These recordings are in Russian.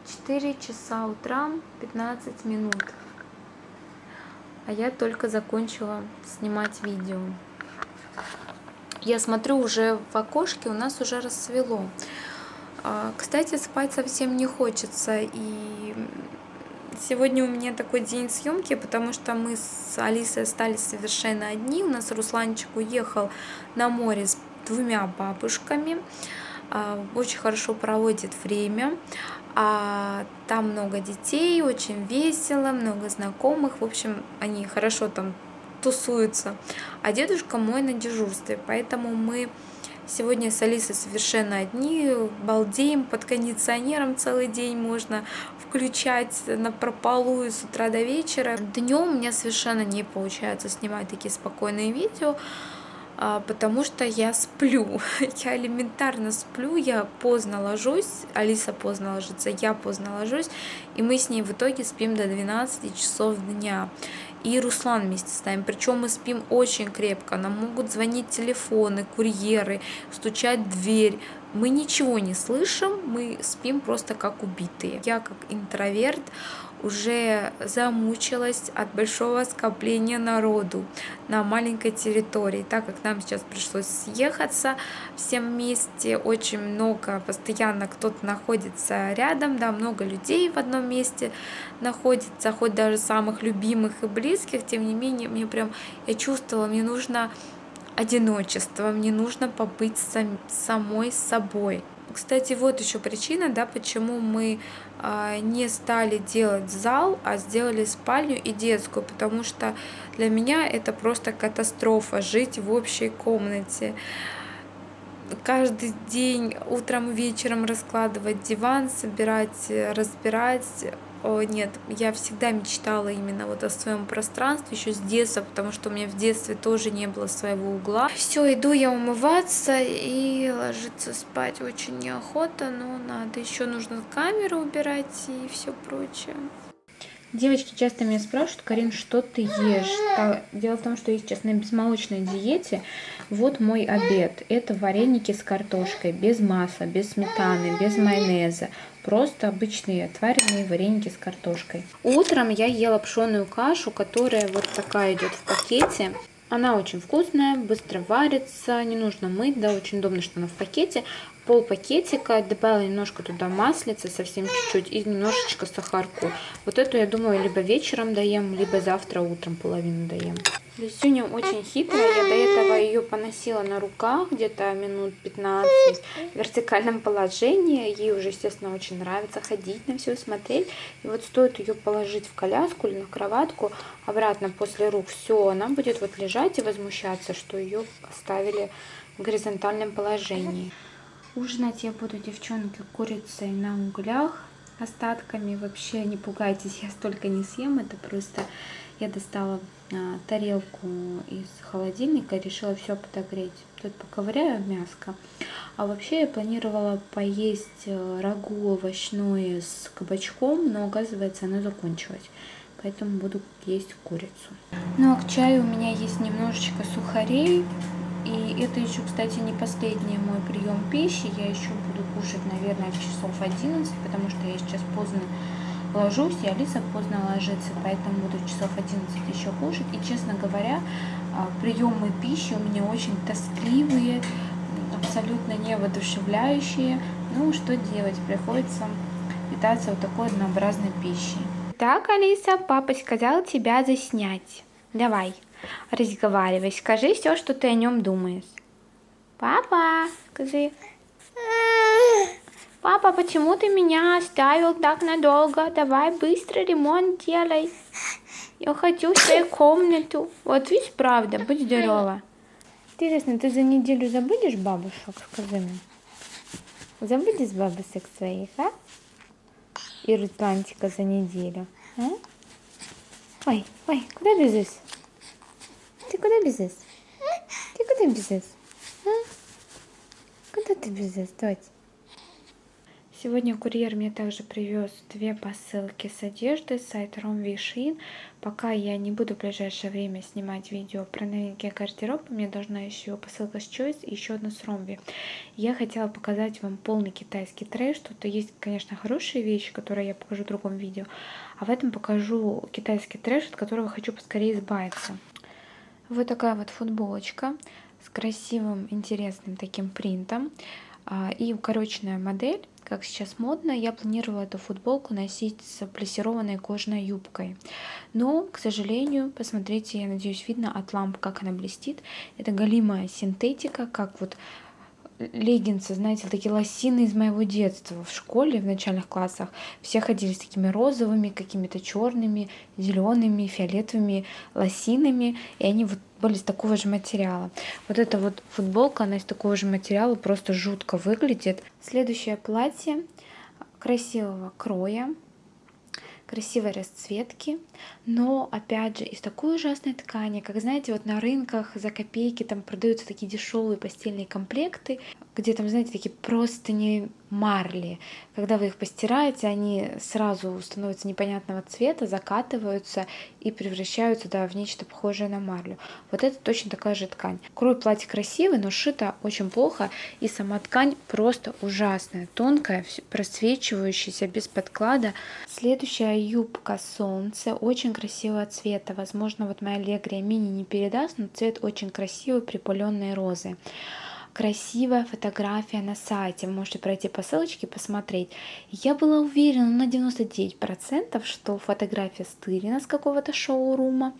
4 часа утра, 15 минут. А я только закончила снимать видео. Я смотрю, уже в окошке у нас уже рассвело. Кстати, спать совсем не хочется. И сегодня у меня такой день съемки, потому что мы с Алисой остались совершенно одни. У нас Русланчик уехал на море с 2 бабушками. Очень хорошо проводит время. Там много детей, очень весело, много знакомых. В общем, они хорошо там тусуются. А дедушка мой на дежурстве, поэтому мы сегодня с Алисой совершенно одни, балдеем под кондиционером целый день, можно включать напропалую с утра до вечера. Днем у меня совершенно не получается снимать такие спокойные видео, потому что я сплю, я элементарно сплю, я поздно ложусь, Алиса поздно ложится, я поздно ложусь, и мы с ней в итоге спим до 12 часов дня. И Руслан вместе с нами, причем мы спим очень крепко, нам могут звонить телефоны, курьеры, стучать в дверь, мы ничего не слышим, мы спим просто как убитые. Я как интроверт уже замучилась от большого скопления народу на маленькой территории, так как нам сейчас пришлось съехаться всем вместе, очень много, постоянно кто-то находится рядом, да, много людей в одном месте находится, хоть даже самых любимых и близких, тем не менее, я чувствовала, мне нужно одиночество, мне нужно побыть самой собой. Кстати, вот еще причина, да, почему мы не стали делать зал, а сделали спальню и детскую, потому что для меня это просто катастрофа жить в общей комнате. Каждый день утром и вечером раскладывать диван, собирать, разбирать. Нет, я всегда мечтала именно вот о своем пространстве еще с детства, потому что у меня в детстве тоже не было своего угла. Все, иду я умываться и ложиться спать очень неохота, но надо. Еще нужно камеру убирать и все прочее. Девочки часто меня спрашивают: Карин, что ты ешь? Дело в том, что я сейчас на безмолочной диете. Вот мой обед. Это вареники с картошкой, без масла, без сметаны, без майонеза. Просто обычные отваренные вареники с картошкой. Утром я ела пшеную кашу, которая вот такая идет в пакете. Она очень вкусная, быстро варится, не нужно мыть, да, очень удобно, что она в пакете. Пол пакетика, добавила немножко туда маслица, совсем чуть-чуть, и немножечко сахарку. Вот эту, я думаю, либо вечером доем, либо завтра утром половину доем. Лисюня очень хитрая, я до этого ее поносила на руках где-то минут 15 в вертикальном положении. Ей уже, естественно, очень нравится ходить на все, смотреть. И вот стоит ее положить в коляску или на кроватку обратно после рук, все, она будет вот лежать и возмущаться, что ее оставили в горизонтальном положении. Ужинать я буду, девчонки, курицей на углях, остатками. Вообще не пугайтесь, я столько не съем, это просто я достала тарелку из холодильника, решила все подогреть. Тут поковыряю мяско. А вообще я планировала поесть рагу овощное с кабачком, но оказывается оно закончилось. Поэтому буду есть курицу. Ну а к чаю у меня есть немножечко сухарей. И это еще, кстати, не последний мой прием пищи. Я еще буду кушать, наверное, в часов 11, потому что я сейчас поздно ложусь, и Алиса поздно ложится, поэтому буду в часов 11 еще кушать. И, честно говоря, приемы пищи у меня очень тоскливые, абсолютно невоодушевляющие. Ну, что делать? Приходится питаться вот такой однообразной пищей. Так, Алиса, папа сказал тебя заснять. Давай, разговаривай, скажи все, что ты о нем думаешь. Папа, скажи. Папа, почему ты меня оставил так надолго? Давай быстро ремонт делай. Я хочу в свою комнату. Вот видишь, правда, будь здорова. Интересно, ты за неделю забудешь бабушек, скажи мне? Забудешь бабушек своих, а? И Русланчика за неделю, а? Ой, куда бежишь? Ты куда бежишь? Ты куда бежишь? А? Куда ты бежишь, дочь? Сегодня курьер мне также привез 2 посылки с одеждой с сайта Rom Пока я не буду в ближайшее время снимать видео про новинки гардероба, мне должна еще посылка с Choice и еще одна с Romvi. Я хотела показать вам полный китайский трэш. Тут есть, конечно, хорошие вещи, которые я покажу в другом видео, а в этом покажу китайский трэш, от которого хочу поскорее избавиться. Вот такая вот футболочка с красивым, интересным таким принтом и укороченная модель. Как сейчас модно, я планировала эту футболку носить с плессированной кожаной юбкой. Но, к сожалению, посмотрите, я надеюсь, видно от ламп, как она блестит. Это голимая синтетика, как вот леггинсы, знаете, такие лосины из моего детства. В школе, в начальных классах все ходили с такими розовыми, какими-то черными, зелеными, фиолетовыми лосинами, и они вот были из такого же материала. Вот эта вот футболка, она из такого же материала, просто жутко выглядит. Следующее платье красивого кроя, красивой расцветки, но опять же из такой ужасной ткани, как знаете, вот на рынках за копейки там продаются такие дешевые постельные комплекты, где там, знаете, такие простыни марли. Когда вы их постираете, они сразу становятся непонятного цвета, закатываются и превращаются, да, в нечто похожее на марлю. Вот это точно такая же ткань. Крой платья красивый, но сшито очень плохо, и сама ткань просто ужасная, тонкая, просвечивающаяся, без подклада. Следующая юбка солнце, очень красивого цвета. Возможно, вот моя Allegria мини не передаст, но цвет очень красивый, припыленные розы. Красивая фотография на сайте. Вы можете пройти по ссылочке и посмотреть. Я была уверена на 99%, что фотография стырена с какого-то шоурума.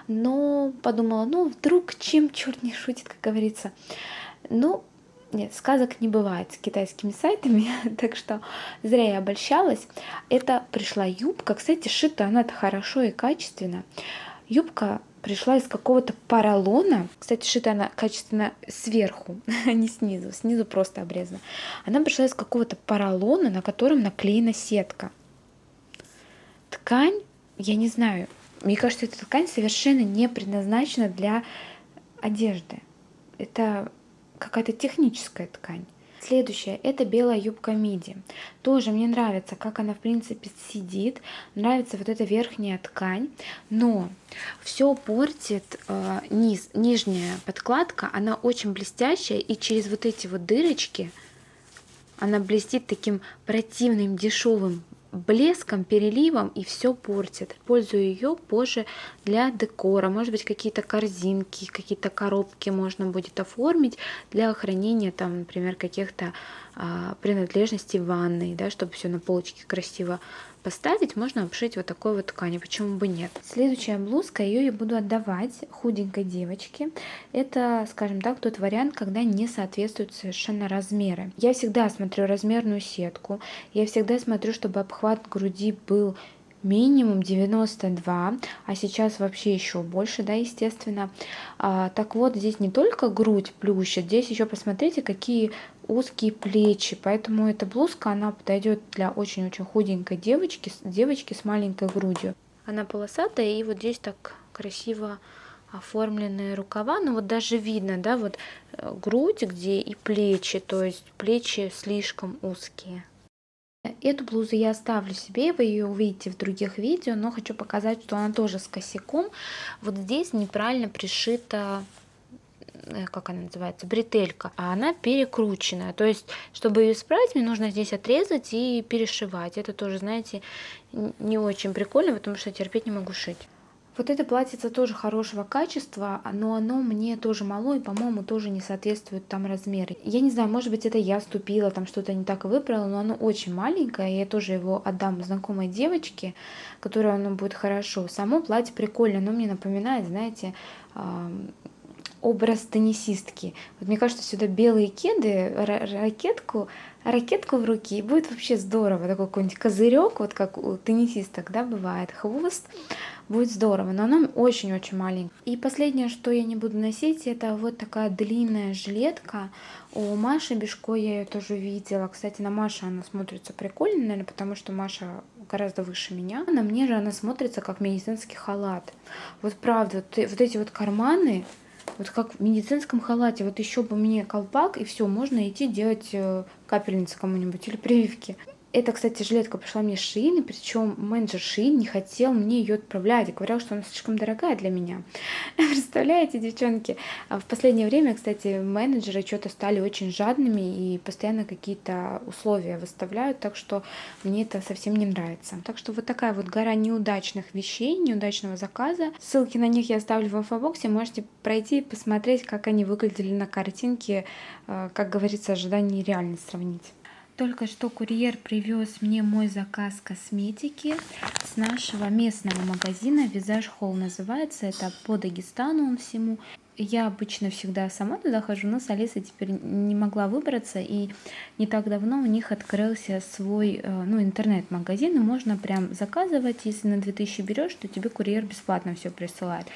Но подумала, ну вдруг чем черт не шутит, как говорится. Ну, нет, сказок не бывает с китайскими сайтами, так что зря я обольщалась. Это пришла юбка. Кстати, шита она-то хорошо и качественно. Юбка пришла из какого-то поролона. Кстати, шита она качественно сверху, а не снизу. Снизу просто обрезана. Она пришла из какого-то поролона, на котором наклеена сетка. Ткань, я не знаю, мне кажется, эта ткань совершенно не предназначена для одежды. Это какая-то техническая ткань. Следующая — это белая юбка миди. Тоже мне нравится, как она в принципе сидит. Нравится вот эта верхняя ткань. Но все портит нижняя подкладка. Она очень блестящая. И через вот эти вот дырочки она блестит таким противным дешевым блеском, переливом, и все портит. Использую ее позже для декора. Может быть, какие-то корзинки, какие-то коробки можно будет оформить для хранения, там, например, каких-то принадлежностей в ванной, да, чтобы все на полочке красиво поставить, можно обшить вот такой вот тканью, почему бы нет. Следующая блузка, ее я буду отдавать худенькой девочке. Это, скажем так, тот вариант, когда не соответствуют совершенно размеры. Я всегда смотрю размерную сетку, я всегда смотрю, чтобы обхват груди был минимум 92, а сейчас вообще еще больше, да, естественно. Так вот, здесь не только грудь плющит, здесь еще посмотрите, какие узкие плечи, поэтому эта блузка, она подойдет для очень-очень худенькой девочки с маленькой грудью. Она полосатая, и вот здесь так красиво оформленные рукава, ну вот даже видно, да, вот грудь где и плечи, то есть плечи слишком узкие. Эту блузу я оставлю себе, вы ее увидите в других видео, но хочу показать, что она тоже с косяком. Вот здесь неправильно пришита, как она называется, бретелька, а она перекрученная. То есть, чтобы ее исправить, мне нужно здесь отрезать и перешивать. Это тоже, знаете, не очень прикольно, потому что я терпеть не могу шить. Вот это платьице тоже хорошего качества, но оно мне тоже мало и, по-моему, тоже не соответствует там размеры. Я не знаю, может быть, это я ступила, там что-то не так выбрала, но оно очень маленькое, я тоже его отдам знакомой девочке, которой оно будет хорошо. Само платье прикольное, оно мне напоминает, знаете, образ теннисистки. Вот мне кажется, сюда белые кеды, ракетку в руки, и будет вообще здорово. Такой какой-нибудь козырек, вот как у теннисисток, да, бывает, хвост. Будет здорово, но она очень-очень маленькая. И последнее, что я не буду носить, это вот такая длинная жилетка. У Маши Бешко я ее тоже видела. Кстати, на Маше она смотрится прикольно, наверное, потому что Маша гораздо выше меня. На мне же она смотрится как медицинский халат. Вот правда, вот эти вот карманы, вот как в медицинском халате. Вот еще бы мне колпак, и все, можно идти делать капельницы кому-нибудь или прививки. Эта, кстати, жилетка пришла мне с Шиин, причем менеджер Шиин не хотел мне ее отправлять, говорил, что она слишком дорогая для меня. Представляете, девчонки? В последнее время, кстати, менеджеры что-то стали очень жадными и постоянно какие-то условия выставляют, так что мне это совсем не нравится. Так что вот такая вот гора неудачных вещей, неудачного заказа. Ссылки на них я оставлю в инфобоксе, можете пройти и посмотреть, как они выглядели на картинке, как говорится, ожидание и реальность сравнить. Только что курьер привез мне мой заказ косметики с нашего местного магазина Visage Hall называется. Это по Дагестану он всему. Я обычно всегда сама туда хожу, но с Алисой теперь не могла выбраться. И не так давно у них открылся свой интернет-магазин. И можно прям заказывать. Если на 2000 берешь, то тебе курьер бесплатно все присылает.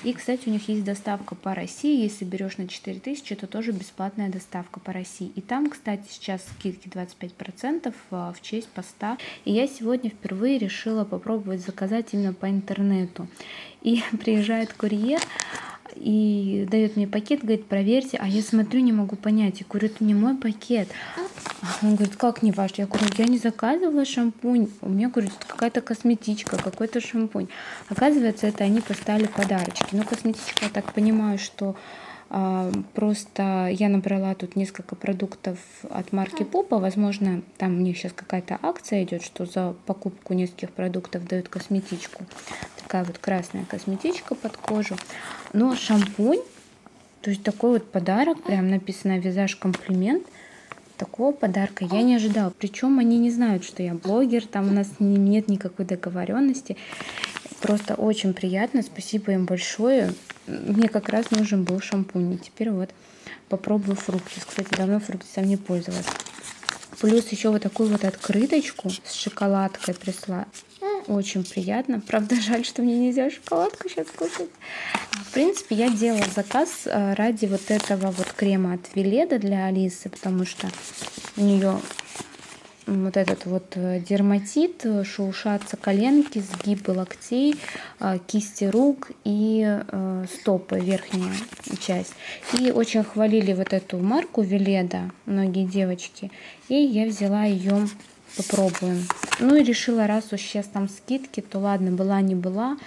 И, кстати, у них есть доставка по России. Если берешь на 4000, то тоже бесплатная доставка по России. И там, кстати, сейчас скидки 25% в честь поста. И я сегодня впервые решила попробовать заказать именно по интернету. И приезжает курьер и дает мне пакет, говорит, проверьте, а я смотрю, не могу понять, я говорю, это не мой пакет. Он говорит, как не ваш? Я говорю, я не заказывала шампунь, у меня, говорит, какая-то косметичка, какой-то шампунь. Оказывается, это они поставили подарочки. Но косметичка, я так понимаю, что просто я набрала тут несколько продуктов от марки Pupa. Возможно, там у них сейчас какая-то акция идет, что за покупку нескольких продуктов дают косметичку. Такая вот красная косметичка под кожу. Но шампунь, то есть такой вот подарок, прям написано «Визаж комплимент». Такого подарка я не ожидала. Причем они не знают, что я блогер, там у нас нет никакой договоренности. Просто очень приятно, спасибо им большое. Мне как раз нужен был шампунь. И теперь вот попробую фруктис. Кстати, давно фруктисом не пользовалась. Плюс еще вот такую вот открыточку с шоколадкой прислала. Очень приятно. Правда, жаль, что мне нельзя шоколадку сейчас кушать. В принципе, я делала заказ ради вот этого вот крема от Веледа для Алисы, потому что у нее вот этот вот дерматит, шелушатся коленки, сгибы локтей, кисти рук и стопы, верхняя часть. И очень хвалили вот эту марку Веледа многие девочки. И я взяла ее, попробуем. Ну и решила, раз уж сейчас там скидки, то ладно, была не была.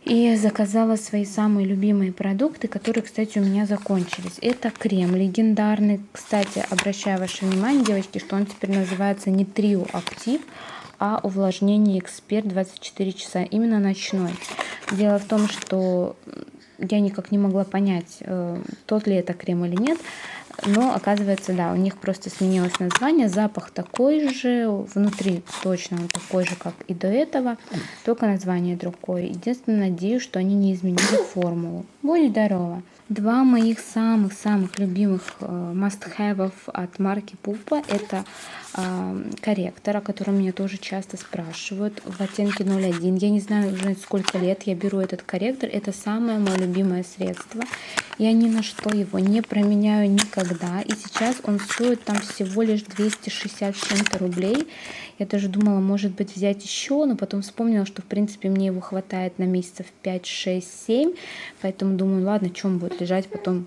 И заказала свои самые любимые продукты, которые, кстати, у меня закончились. Это крем легендарный. Кстати, обращаю ваше внимание, девочки, что он теперь называется не Trio Active, а увлажнение Эксперт 24 часа, именно ночной. Дело в том, что я никак не могла понять, тот ли это крем или нет. Но оказывается, да, у них просто сменилось название, запах такой же, внутри точно он такой же, как и до этого, только название другое. Единственное, надеюсь, что они не изменили формулу. Будь здорова! Два моих самых-самых любимых must-have от марки Pupa — это корректор, о котором меня тоже часто спрашивают, в оттенке 01. Я не знаю уже сколько лет я беру этот корректор. Это самое мое любимое средство. Я ни на что его не променяю никогда. И сейчас он стоит там всего лишь 260 с чем-то рублей. Я даже думала, может быть, взять еще, но потом вспомнила, что в принципе мне его хватает на месяцев 5, 6, 7. Поэтому думаю, ладно, чем будет лежать, потом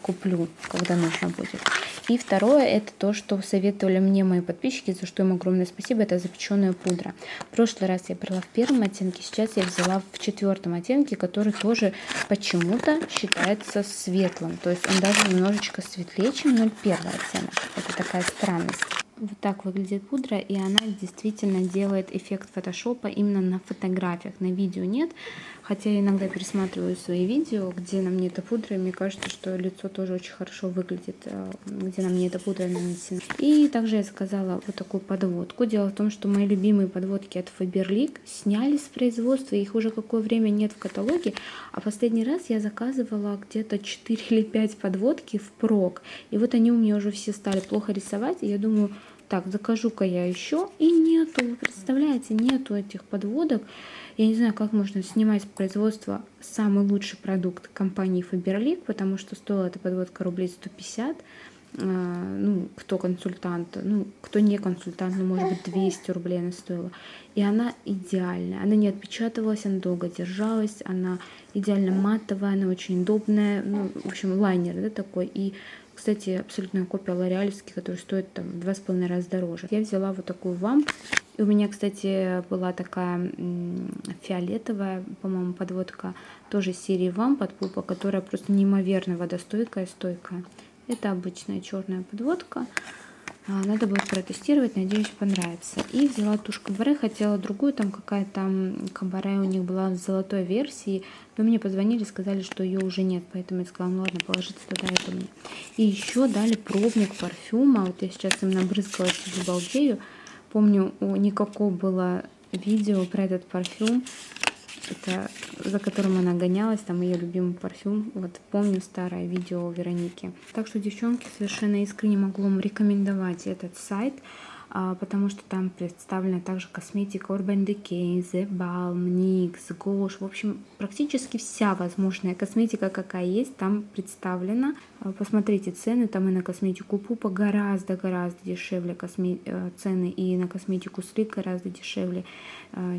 куплю, когда нужно будет. И второе, это то, что советовали мне мои подписчики, за что им огромное спасибо, это запеченная пудра. В прошлый раз я брала в первом оттенке, сейчас я взяла в 4 оттенке, который тоже почему-то считается светлым. То есть он даже немножечко светлее, чем 01 оттенок. Это такая странность. Вот так выглядит пудра, и она действительно делает эффект фотошопа именно на фотографиях, на видео нет. Хотя я иногда пересматриваю свои видео, где на мне эта пудра, и мне кажется, что лицо тоже очень хорошо выглядит, где на мне эта пудра нанесена. И также я заказала вот такую подводку. Дело в том, что мои любимые подводки от Faberlic сняли с производства, их уже какое время нет в каталоге, а последний раз я заказывала где-то 4 или 5 подводки впрок. И вот они у меня уже все стали плохо рисовать, и я думаю, так, закажу-ка я еще, и нету, вы представляете, нету этих подводок. Я не знаю, как можно снимать с производства самый лучший продукт компании Faberlic, потому что стоила эта подводка рублей 150. Ну, кто консультант, ну, кто не консультант, ну, может быть, 200 рублей она стоила. И она идеальная, она не отпечатывалась, она долго держалась, она идеально матовая, она очень удобная, ну, в общем, лайнер, да, такой. И, Кстати, абсолютная копия лореалевский, который стоит там 2,5 раза дороже. Я взяла вот такую вамп. И у меня, кстати, была такая фиолетовая, по-моему, подводка, тоже серии вамп от Пупа, которая просто неимоверно водостойкая, стойкая. Это обычная черная подводка. Надо будет протестировать, надеюсь, понравится. И взяла тушь Кабаре, хотела другую, там какая-то Кабаре у них была в золотой версии, но мне позвонили, сказали, что ее уже нет, поэтому я сказала, ну ладно, положиться туда, это мне. И еще дали пробник парфюма, вот я сейчас им набрызгала, сижу, балдею. Помню, у Никако было видео про этот парфюм, это за которым она гонялась, там ее любимый парфюм. Вот помню старое видео Вероники. Так что, девчонки, совершенно искренне могу вам рекомендовать этот сайт, потому что там представлена также косметика Urban Decay, The Balm, NYX, Gosh. В общем, практически вся возможная косметика, какая есть, там представлена. Посмотрите цены, там и на косметику Пупа гораздо-гораздо дешевле цены, и на косметику Слик гораздо дешевле,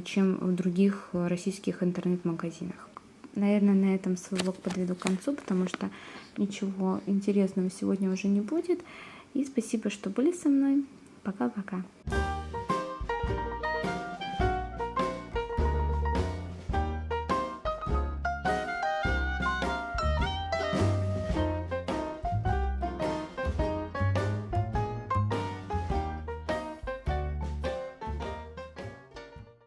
чем в других российских интернет-магазинах. Наверное, на этом свой влог подведу к концу, потому что ничего интересного сегодня уже не будет. И спасибо, что были со мной. Пока-пока.